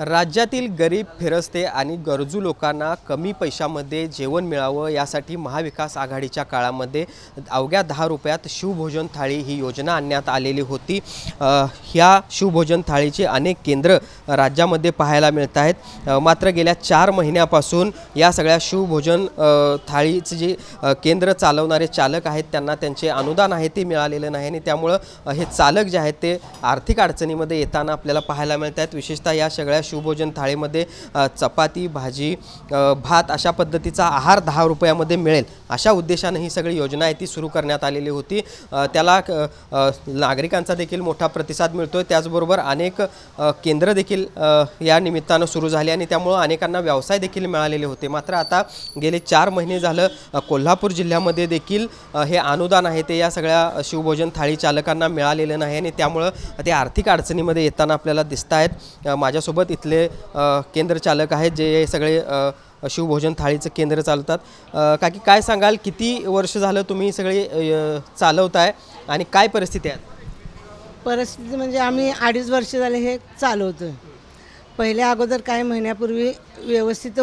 राज्यातील गरीब फिरस्ते आणि गरजू लोकांना कमी पैशामध्ये जेवण मिळावं यासाठी महाविकास आघाडीच्या काळामध्ये अवघ्या 10 रुपयात शिवभोजन थाळी ही योजना आणण्यात आलेली होती। ह्या शिवभोजन थाळीचे अनेक केंद्र राज्यामध्ये पाहायला मिळत आहेत। मात्र गेल्या 4 महिन्यापासून या सगळ्या शिवभोजन थाळीचे जे केंद्र चालवणारे चालक आहेत त्यांना त्यांचे अनुदान आहे ते मिळालेलं नाही आणि त्यामुळे हे चालक जे आहेत ते आर्थिक अडचणीमध्ये येताना आपल्याला पाहायला मिळत आहेत। विशेषतः या सगळ्या शिवभोजन थाळीमध्ये चपाती भाजी भात अशा पद्धतीचा आहार 10 रुपयामध्ये मिळेल अशा उद्देशाने ही सगळी योजना आहे ती सुरू करण्यात आलेली होती। त्याला नागरिकांचा देखील मोठा प्रतिसाद मिळतोय। त्याचबरोबर अनेक केंद्र देखील या निमित्ताने सुरू झाले आणि त्यामुळे अनेकांना व्यवसाय देखील मिळालेले होते। मात्र आता गेले 4 महिने झालं कोल्हापूर जिल्ह्यामध्ये देखील हे अनुदान आहे ते या सगळ्या शिवभोजन थाळी चालकांना मिळालेलं नाही आणि त्यामुळे ते आर्थिक अडचणीमध्ये येताना आपल्याला दिसत आहेत। माझ्यासोबत इथले केंद्र चालक आहेत जे सगळे शिवभोजन थाळीचं केंद्र चालवतात। काकी काय सांगाल, किती वर्ष झालं तुम्ही सगळे चालवताय आणि काय परिस्थिती आहे? परिस्थिती म्हणजे आम्ही 2.5 वर्ष झाले हे चालवतोय। पहिले अगोदर काही महिन्यापूर्वी व्यवस्थित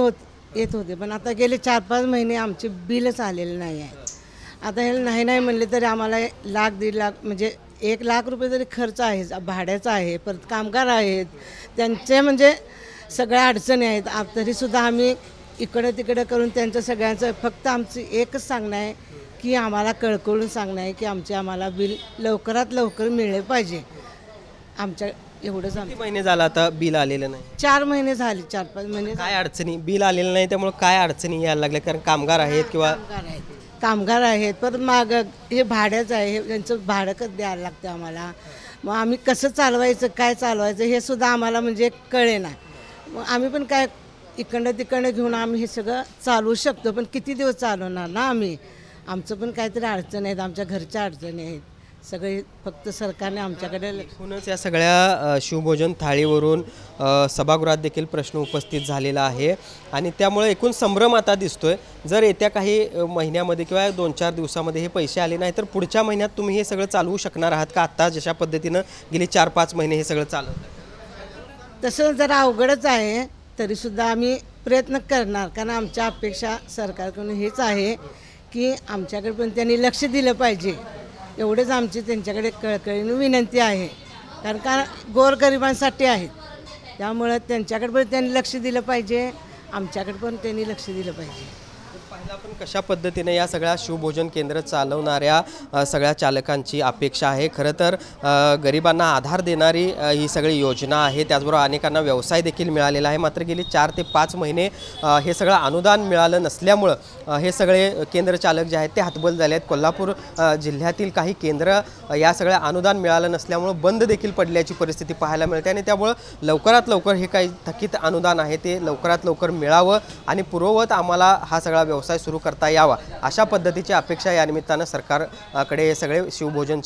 येत होते, पण आता गेले 4-5 महिने आमचे बिलच आलेले नाही आहे। आता हे नाही म्हणले तरी आम्हाला 1 लाख 1.5 लाख म्हणजे 1 लाख रुपये तरी खर्च आहे, भाड्याचा आहे, परत कामगार आहेत, त्यांचे म्हणजे सगळ्या अडचणी आहेत। तरीसुद्धा आम्ही इकडं तिकडं करून त्यांचं सगळ्यांचं फक्त आमचं एकच सांगणं आहे की आम्हाला कळकळून सांगणं आहे की आम्हाला बिल लवकरात लवकर मिळले पाहिजे। आमच्या एवढंच किती महिने झालं आता बिल आलेलं नाही? 4 महिने झाले, 4-5 महिने। काय अडचणी, बिल आलेलं नाही त्यामुळे काय अडचणी यायला लागल्या? कारण कामगार आहेत किंवा कामगार आहेत, परत माग हे भाड्याचं आहे, त्यांचं भाडं कसं द्यायला लागतं आम्हाला। मग आम्ही कसं चालवायचं, काय चालवायचं हे सुद्धा आम्हाला म्हणजे कळेना। मग आम्ही पण काय इकडं तिकडं घेऊन आम्ही हे सगळं चालवू शकतो, पण किती दिवस चालवणार ना आम्ही? आमचं पण काहीतरी अडचणी आहेत, आमच्या घरच्या अडचणी आहेत सगळे। फक्त सरकारने आमच्याकडे म्हणूनच या सगळ्या शिवभोजन थाळीवरून सभागृहात देखील प्रश्न उपस्थित झालेला आहे आणि त्यामुळे एकूण संभ्रम आता दिसतोय। जर येत्या काही महिन्यामध्ये किंवा 2-4 दिवसामध्ये हे पैसे आले नाही तर पुढच्या महिन्यात तुम्ही हे सगळं चालवू शकणार आहात का? आता जशा पद्धतीनं गेली 4-5 महिने हे सगळं चालवतं तसं जरा अवघडच आहे, तरीसुद्धा आम्ही प्रयत्न करणार, कारण आमच्या अपेक्षा सरकारकडून हेच आहे की आमच्याकडे पण त्यांनी लक्ष दिलं पाहिजे। एवढेच आमची त्यांच्याकडे कळकळीने विनंती आहे, कारण का गोरगरिबांसाठी आहेत, त्यामुळं त्यांच्याकडे पण त्यांनी लक्ष दिलं पाहिजे, आमच्याकडे पण त्यांनी लक्ष दिलं पाहिजे। पहिला आपण कशा पद्धतीने या सगळ्या शिवभोजन केंद्र चालवणाऱ्या सगळ्या चालकांची अपेक्षा आहे। खरं तर गरिबांना आधार देणारी ही सगळी योजना आहे, त्याचबरोबर अनेकांना व्यवसाय देखील मिळालेला आहे। मात्र गेली 4 ते 5 महिने हे सगळं अनुदान मिळालं नसल्यामुळं हे सगळे केंद्र चालक जे आहेत ते हतबल झाले आहेत। कोल्हापूर जिल्ह्यातील काही केंद्र या सगळ्या अनुदान मिळालं नसल्यामुळं बंद देखील पडल्याची परिस्थिती पाहायला मिळते आणि त्यामुळं लवकरात लवकर हे काही थकीत अनुदान आहे ते लवकरात लवकर मिळावं आणि पूर्ववत आम्हाला हा सगळा व्यवसाय सुरू करता यावा अशा पद्धतीची अपेक्षा या निमित्तानं सरकारकडे सगळे शिवभोजन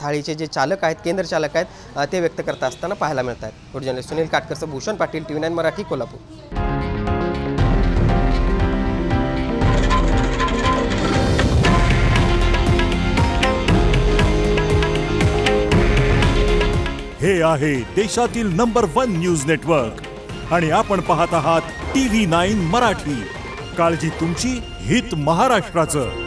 थाळीचे जे चालक आहेत, केंद्र चालक आहेत ते व्यक्त करत असताना पाहायला मिळत आहेत। व्हिडिओ जर्नलिस्ट सुनील काटकरसह भूषण पाटील, TV9 मराठी, कोल्हापूर। हे आहे देशातील नंबर 1 न्यूज नेटवर्क आणि आपण पाहत आहात TV9 मराठी। काळजी तुमची, हित महाराष्ट्राचं।